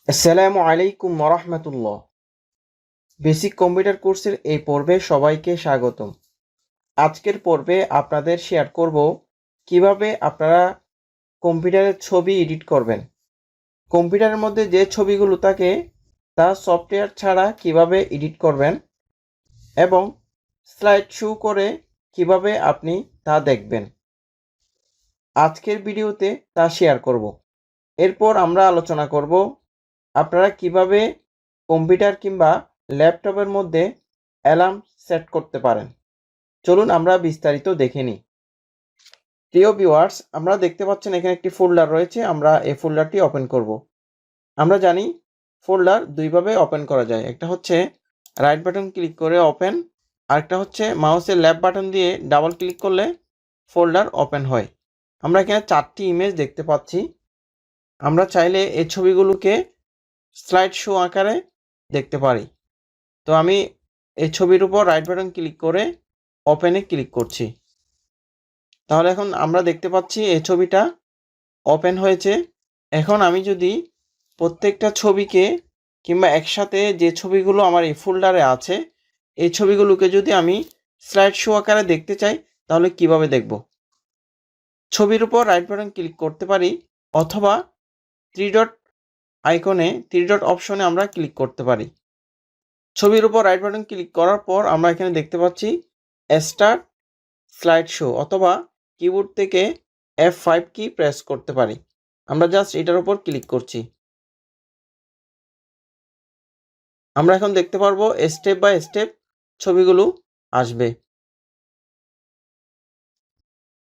আসসালামু আলাইকুম ওরহমতুল্লাহ। বেসিক কম্পিউটার কোর্সের এই পর্বে সবাইকে স্বাগতম। আজকের পর্বে আপনাদের শেয়ার করব কিভাবে আপনারা কম্পিউটারের ছবি এডিট করবেন। কম্পিউটারের মধ্যে যে ছবিগুলো থাকে তা সফটওয়্যার ছাড়া কিভাবে এডিট করবেন এবং স্লাইড শো করে কিভাবে আপনি তা দেখবেন। আজকের ভিডিওতে তা শেয়ার করব। এরপর আমরা আলোচনা করব আপনারা কিভাবে কম্পিউটার কিংবা ল্যাপটপের মধ্যে অ্যালার্ম সেট করতে পারেন। চলুন আমরা বিস্তারিত দেখে নিই। প্রিয় ভিউয়ার্স, আমরা দেখতে পাচ্ছেন এখানে একটি ফোল্ডার রয়েছে। আমরা এই ফোল্ডারটি ওপেন করব। আমরা জানি ফোল্ডার দুইভাবে ওপেন করা যায়। একটা হচ্ছে রাইট বাটন ক্লিক করে ওপেন, আরেকটা হচ্ছে মাউসের লেফট বাটন দিয়ে ডাবল ক্লিক করলে ফোল্ডার ওপেন হয়। আমরা এখানে 4টি ইমেজ দেখতে পাচ্ছি। আমরা চাইলে এই ছবিগুলোকে স্লাইড শো আকারে দেখতে পারি। তো আমি এই ছবির উপর রাইট বাটন ক্লিক করে ওপেনে ক্লিক করছি। তাহলে এখন আমরা দেখতে পাচ্ছি এই ছবিটা ওপেন হয়েছে। এখন আমি যদি প্রত্যেকটা ছবিকে কিংবা একসাথে যে ছবিগুলো আমার এই ফোল্ডারে আছে এই ছবিগুলোকে যদি আমি স্লাইড শো আকারে দেখতে চাই তাহলে কিভাবে দেখব? ছবির উপর রাইট বাটন ক্লিক করতে পারি অথবা থ্রি ডট অপশনে আমরা ক্লিক করতে পারি। ছবির উপর রাইট বাটন ক্লিক করার পর আমরা এখানে দেখতে পাচ্ছি স্টার্ট স্লাইড শো অথবা কিবোর্ড থেকে F5 কি প্রেস করতে পারি। আমরা জাস্ট এটার উপর ক্লিক করছি। আমরা এখন দেখতে পারবো স্টেপ বাই স্টেপ ছবিগুলো আসবে।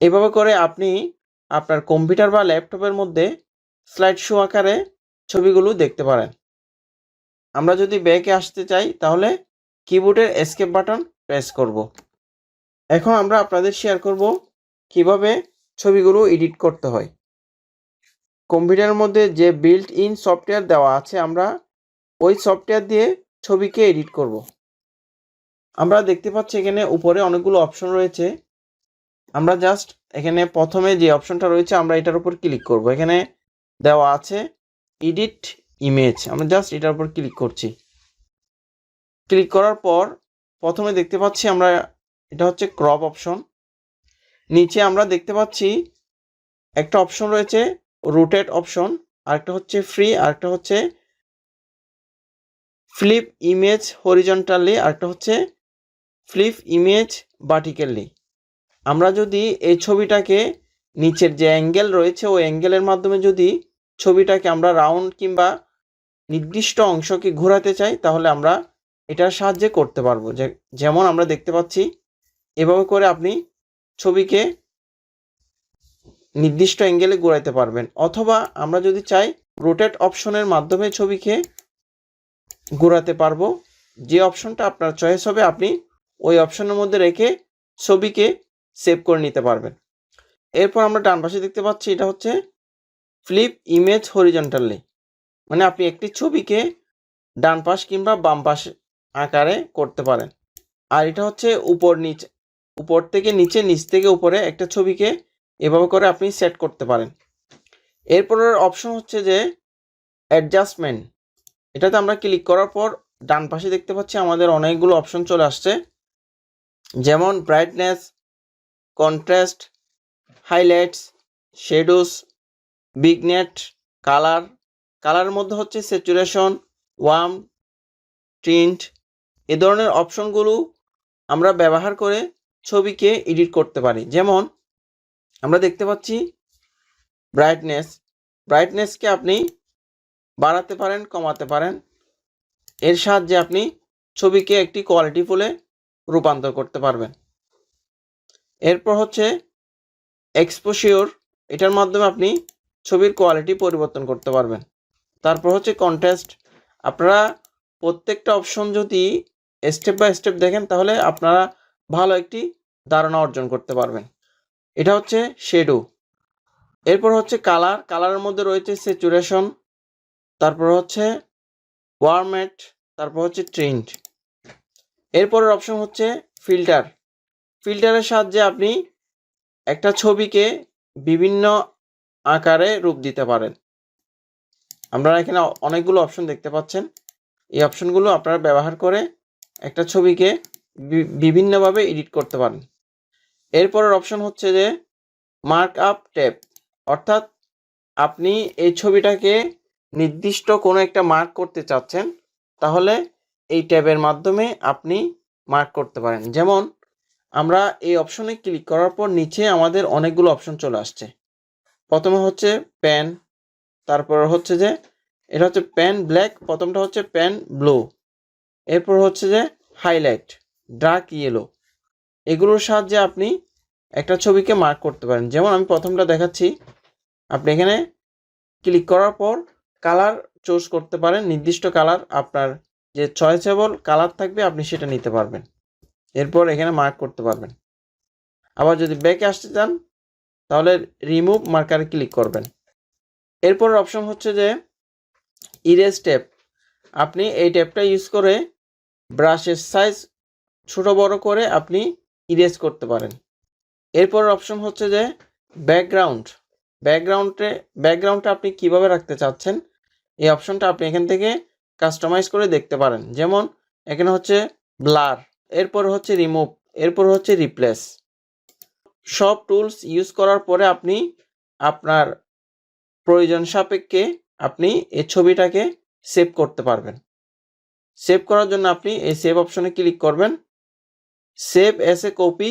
এভাবে করে আপনি আপনার কম্পিউটার বা ল্যাপটপের মধ্যে স্লাইড শো আকারে ছবিগুলো দেখতে পারেন। আমরা যদি ব্যাকে আসতে চাই তাহলে কিবোর্ডের এস্কেপ বাটন প্রেস করব। এখন আমরা আপনাদের শেয়ার করব কিভাবে ছবিগুলো এডিট করতে হয়। কম্পিউটারের মধ্যে যে বিল্ট ইন সফটওয়্যার দেওয়া আছে আমরা ওই সফটওয়্যার দিয়ে ছবিকে এডিট করব। আমরা দেখতে পাচ্ছি এখানে উপরে অনেকগুলো অপশন রয়েছে। আমরা জাস্ট এখানে প্রথমে যে অপশনটা রয়েছে আমরা এটার উপর ক্লিক করব। এখানে দেওয়া আছে এডিট ইমেজ, আমরা জাস্ট এটার উপর ক্লিক করছি। ক্লিক করার পর প্রথমে দেখতে পাচ্ছি আমরা এটা হচ্ছে ক্রপ অপশন। নিচে আমরা দেখতে পাচ্ছি একটা অপশন রয়েছে রোটেট অপশন, আরেকটা হচ্ছে ফ্রি, আরেকটা হচ্ছে ফ্লিপ ইমেজ হরিজন্টালি, আরেকটা হচ্ছে ফ্লিপ ইমেজ ভার্টিক্যালি। আমরা যদি এই ছবিটাকে নিচের যে অ্যাঙ্গেল রয়েছে ওই অ্যাঙ্গেলের মাধ্যমে যদি ছবিটাকে আমরা রাউন্ড কিংবা নির্দিষ্ট অংশকে ঘোরাতে চাই তাহলে আমরা এটার সাহায্যে করতে পারবো। যেমন আমরা দেখতে পাচ্ছি এভাবে করে আপনি ছবিকে নির্দিষ্ট অ্যাঙ্গেলে ঘোরাতে পারবেন। অথবা আমরা যদি চাই রোটেট অপশনের মাধ্যমে ছবিকে ঘোরাতে পারবো। যে অপশনটা আপনার চয়েস হবে আপনি ওই অপশনের মধ্যে রেখে ছবিকে সেভ করে নিতে পারবেন। এরপর আমরা ডান পাশে দেখতে পাচ্ছি এটা হচ্ছে ফ্লিপ ইমেজ হরিজন্টালি, মানে আপনি একটি ছবিকে ডান পাশ কিংবা বাম পাশ আকারে করতে পারেন। আর এটা হচ্ছে উপর থেকে নিচে, নিচ থেকে উপরে একটা ছবিকে এভাবে করে আপনি সেট করতে পারেন। এরপরের অপশন হচ্ছে যে অ্যাডজাস্টমেন্ট। এটাতে আমরা ক্লিক করার পর ডান পাশে দেখতে পাচ্ছি আমাদের অনেকগুলো অপশন চলে আসছে, যেমন ব্রাইটনেস, কন্ট্রাস্ট, হাইলাইটস, শেডোস, বিগনেট, কালারের মধ্যে হচ্ছে স্যাচুরেশন, ওয়ার্ম, টিন্ট। এ ধরনের অপশনগুলো আমরা ব্যবহার করে ছবিকে এডিট করতে পারি। যেমন আমরা দেখতে পাচ্ছি ব্রাইটনেসকে আপনি বাড়াতে পারেন, কমাতে পারেন। এর সাহায্যে আপনি ছবিকে একটি কোয়ালিটিফুলে রূপান্তর করতে পারবেন। এরপর হচ্ছে এক্সপোজিওর, এটার মাধ্যমে আপনি ছবির কোয়ালিটি পরিবর্তন করতে পারবেন। তারপর হচ্ছে কন্ট্রাস্ট। আপনারা প্রত্যেকটা অপশন যদি স্টেপ বাই স্টেপ দেখেন তাহলে আপনারা ভালো একটি ধারণা অর্জন করতে পারবেন। এটা হচ্ছে শেডো। এরপর হচ্ছে কালারের মধ্যে রয়েছে স্যাচুরেশন, তারপর হচ্ছে ওয়ার্মেট, তারপর হচ্ছে ট্রিন্ট। এরপরের অপশন হচ্ছে ফিল্টারের সাহায্যে আপনি একটা ছবিকে বিভিন্ন আকারে রূপ দিতে পারেন। আপনারা এখানে অনেকগুলো অপশন দেখতে পাচ্ছেন। এই অপশনগুলো আপনারা ব্যবহার করে একটা ছবিকে বিভিন্নভাবে এডিট করতে পারেন। এরপরের অপশন হচ্ছে যে মার্ক আপ ট্যাব, অর্থাৎ আপনি এই ছবিটাকে নির্দিষ্ট কোনো একটা মার্ক করতে চাচ্ছেন, তাহলে এই ট্যাবের মাধ্যমে আপনি মার্ক করতে পারেন। যেমন আমরা এই অপশনে ক্লিক করার পর নিচে আমাদের অনেকগুলো অপশন চলে আসছে। প্রথমে হচ্ছে পেন, তারপর হচ্ছে যে এটা হচ্ছে পেন ব্ল্যাক, প্রথমটা হচ্ছে পেন ব্লু, এরপর হচ্ছে যে হাইলাইট, ডার্ক ইয়েলো। এগুলোর সাহায্যে আপনি একটা ছবিকে মার্ক করতে পারেন। যেমন আমি প্রথমটা দেখাচ্ছি, আপনি এখানে ক্লিক করার পর কালার চুজ করতে পারেন, নির্দিষ্ট কালার আপনার যে চয়েসেবল কালার থাকবে আপনি সেটা নিতে পারবেন, এরপর এখানে মার্ক করতে পারবেন। আবার যদি ব্যাকে আসতে চান তাহলে রিমুভ মার্কারে ক্লিক করবেন। এরপর অপশন হচ্ছে যে ইরেজ ট্যাব, আপনি এই ট্যাবটা ইউজ করে ব্রাশের সাইজ ছোট বড় করে আপনি ইরেজ করতে পারেন। এরপর অপশন হচ্ছে যে ব্যাকগ্রাউন্ডটা আপনি কিভাবে রাখতে চাচ্ছেন এই অপশনটা আপনি এখান থেকে কাস্টমাইজ করে দেখতে পারেন। যেমন এখানে হচ্ছে ব্লার, এরপর হচ্ছে রিমুভ, এরপর হচ্ছে রিপ্লেস। সব টুলস ইউজ করার পরে আপনি আপনার প্রয়োজন সাপেক্ষে আপনি এই ছবিটাকে সেভ করতে পারবেন। সেভ করার জন্য আপনি এই সেভ অপশনে ক্লিক করবেন। সেভ এস এ কপি,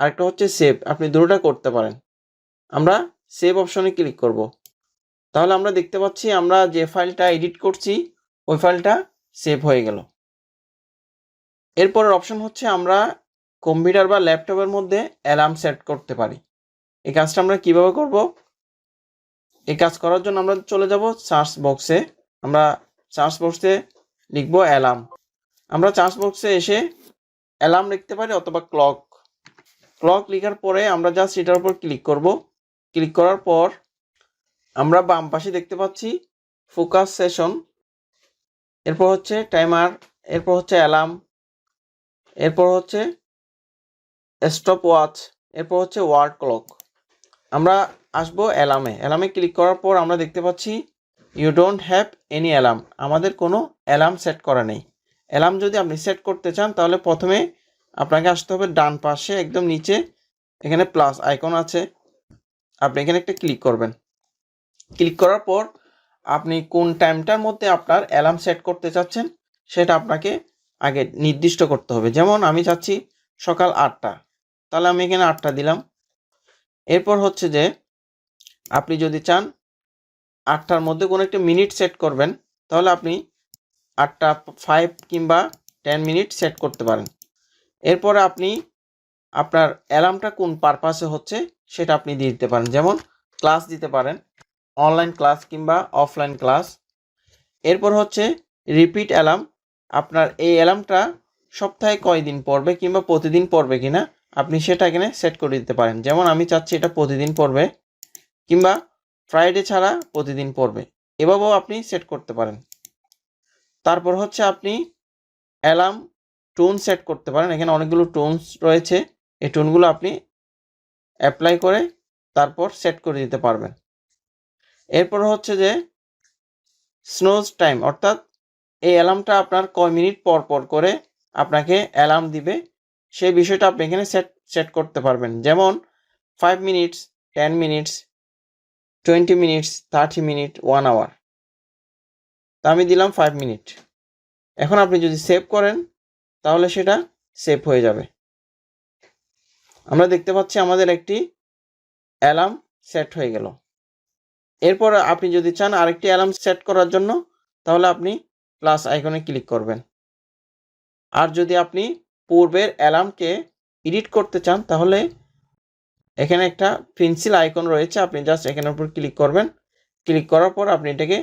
আরেকটা হচ্ছে সেভ, আপনি দুটোটা করতে পারেন। আমরা সেভ অপশনে ক্লিক করব। তাহলে আমরা দেখতে পাচ্ছি আমরা যে ফাইলটা এডিট করছি ওই ফাইলটা সেভ হয়ে গেল। এরপরের অপশন হচ্ছে আমরা কম্পিউটার বা ল্যাপটপের মধ্যে অ্যালার্ম সেট করতে পারি। এই কাজটা আমরা কিভাবে করব? এই কাজ করার জন্য আমরা চলে যাব সার্চ বক্সে। আমরা সার্চ বক্সে লিখব অ্যালার্ম। আমরা সার্চ বক্সে এসে অ্যালার্ম লিখতে পারি অথবা ক্লক লেখার পরে আমরা জাস্ট এটার উপর ক্লিক করব। ক্লিক করার পর আমরা বাম পাশে দেখতে পাচ্ছি ফোকাস সেশন, এরপর হচ্ছে টাইমার, এরপর হচ্ছে অ্যালার্ম, এরপর হচ্ছে স্টপ ওয়াচ, এরপর হচ্ছে ওয়ার্ড ক্লক। আমরা আসবো অ্যালার্মে ক্লিক করার পর আমরা দেখতে পাচ্ছি you don't have any alarm, আমাদের কোনো অ্যালার্ম সেট করা নেই। অ্যালার্ম যদি আপনি সেট করতে চান তাহলে প্রথমে আপনাকে আসতে হবে ডান পাশে একদম নিচে, এখানে প্লাস আইকন আছে, আপনি এখানে একটা ক্লিক করবেন। ক্লিক করার পর আপনি কোন টাইমটার মধ্যে আপনার অ্যালার্ম সেট করতে চাচ্ছেন সেটা আপনাকে আগে নির্দিষ্ট করতে হবে। যেমন আমি চাচ্ছি সকাল 8টা, তাহলে আমি এখানে 8টা দিলাম। এরপর হচ্ছে যে আপনি যদি চান 8টার মধ্যে কোনো একটা মিনিট সেট করবেন তাহলে আপনি 8টা 5 কিংবা 10 মিনিট সেট করতে পারেন। এরপরে আপনি আপনার অ্যালার্মটা কোন পারপাসে হচ্ছে সেটা আপনি দিয়ে দিতে পারেন। যেমন ক্লাস দিতে পারেন, অনলাইন ক্লাস কিংবা অফলাইন ক্লাস। এরপর হচ্ছে রিপিট অ্যালার্ম, আপনার এই অ্যালার্মটা সপ্তাহে কয়দিন পড়বে কিংবা প্রতিদিন পড়বে কিনা আপনি সেটা এখানে সেট করে দিতে পারেন। যেমন আমি চাচ্ছি এটা প্রতিদিন পড়বে কিংবা ফ্রাইডে ছাড়া প্রতিদিন পড়বে, এভাবেও আপনি সেট করতে পারেন। তারপর হচ্ছে আপনি অ্যালার্ম টোন সেট করতে পারেন, এখানে অনেকগুলো টোনস রয়েছে, এই টোনগুলো আপনি অ্যাপ্লাই করে তারপর সেট করে দিতে পারবেন। এরপর হচ্ছে যে স্নোজ টাইম, অর্থাৎ এই অ্যালার্মটা আপনার কয় মিনিট পর পর করে আপনাকে অ্যালার্ম দিবে সেই বিষয়টা আপনি এখানে সেট করতে পারবেন। যেমন 5 minutes, 10 minutes, 20 minutes, 30 minute, 1 hour. তা আমি দিলাম 5 মিনিট। এখন আপনি যদি সেভ করেন তাহলে সেটা সেভ হয়ে যাবে। আমরা দেখতে পাচ্ছি আমাদের একটি অ্যালার্ম সেট হয়ে গেল। এরপর আপনি যদি চান আরেকটি অ্যালার্ম সেট করার জন্য তাহলে আপনি প্লাস আইকনে ক্লিক করবেন। আর যদি আপনি পূর্বের অ্যালার্মকে এডিট করতে চান তাহলে এখানে একটা পেন্সিল আইকন রয়েছে, আপনি জাস্ট এখানের উপর ক্লিক করবেন। ক্লিক করার পর আপনি এটাকে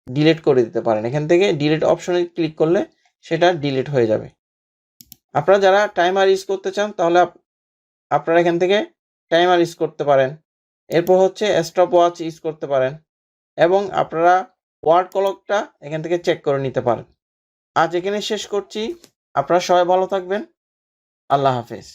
ডিলিট করে দিতে পারেন। এখান থেকে ডিলিট অপশনে ক্লিক করলে সেটা ডিলিট হয়ে যাবে। আপনারা যারা টাইমার ইউজ করতে চান তাহলে আপনারা এখান থেকে টাইমার ইউজ করতে পারেন। এরপর হচ্ছে স্টপ ওয়াচ ইউজ করতে পারেন এবং আপনারা ওয়ার্ড ক্লকটা এখান থেকে চেক করে নিতে পারেন। আজ এখানে শেষ করছি। আপনারা সবাই ভালো থাকবেন। আল্লাহ হাফেজ।